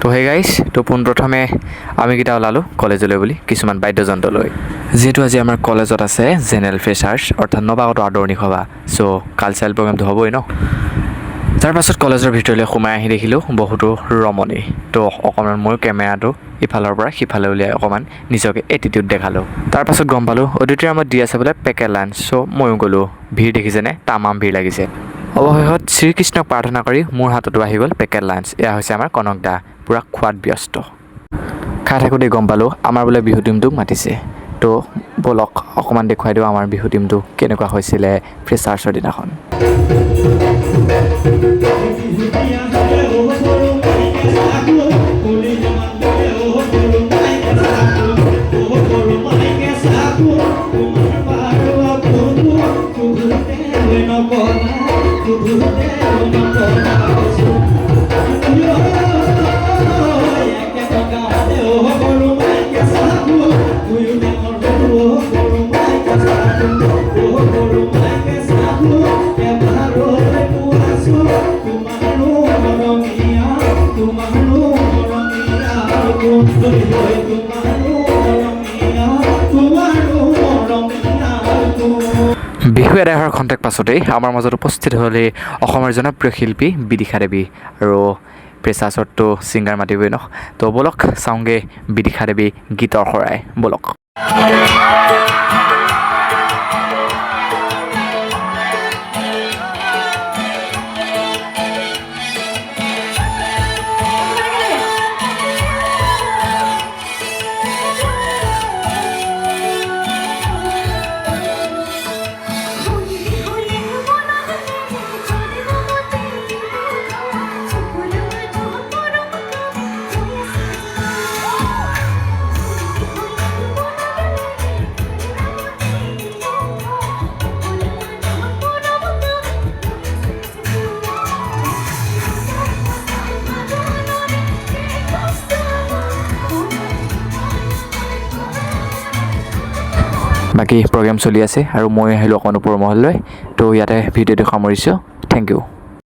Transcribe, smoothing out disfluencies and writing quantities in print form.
তো hey guys, তো পোনপ্ৰথমে আমি কেইটা ওলালোঁ কলেজলৈ বুলি কিছুমান বাদ্যযন্ত্ৰ লৈ। যিহেতু আজি আমাৰ কলেজত আছে জেনেৰেল ফ্ৰেচাৰ্ছ অৰ্থাৎ নৱাগত আদৰণি সভা, চ' কালচাৰেল প্ৰগ্ৰেমটো হ'বই ন। তাৰ পাছত কলেজৰ ভিতৰলৈ সোমাই আহি দেখিলোঁ বহুতো ৰমণী। তো অকণমান ময়ো কেমেৰাটো ইফালৰ পৰা সিফালে উলিয়াই অকণমান নিজকে এটিটিউড দেখালোঁ। তাৰ পাছত গম পালোঁ অডিটৰিয়ামত দি আছে বোলে পেকেট লাঞ্চ, চ' ময়ো গ'লোঁ। ভিৰ দেখিছেনে, তামাম ভিৰ লাগিছে। অৱশেষত শ্ৰীকৃষ্ণক প্ৰাৰ্থনা কৰি মোৰ হাততো আহি গ'ল পেকেট লাঞ্চ। এয়া হৈছে আমাৰ কনক দা, পূৰা খোৱাত ব্যস্ত। খাই থাকোঁতেই গম পালোঁ আমাৰ বোলে বিহু টিমটোক মাতিছে। তো ব'লক অকণমান দেখুৱাই দিওঁ আমাৰ বিহু টিমটো কেনেকুৱা হৈছিলে ফ্ৰেচাৰ্ছৰ দিনাখন। বিহু এদায় হোৱাৰ খন্তেক পাছতেই আমাৰ মাজত উপস্থিত হ'লেই অসমৰ জনপ্ৰিয় শিল্পী বিদিশা দেৱী, আৰু ফ্ৰেচাৰ্ছততো ছিংগাৰ মাতিবই ন। তো ব'লক চাওঁগৈ বিদিশা দেৱী গীতৰ শৰাই, ব'লক। বাকী প্ৰগ্ৰেম চলি আছে আৰু মই আহিলোঁ অকণ ওপৰ মহললৈ। তো ইয়াতে ভিডিঅ'টো সামৰিছোঁ। Thank U.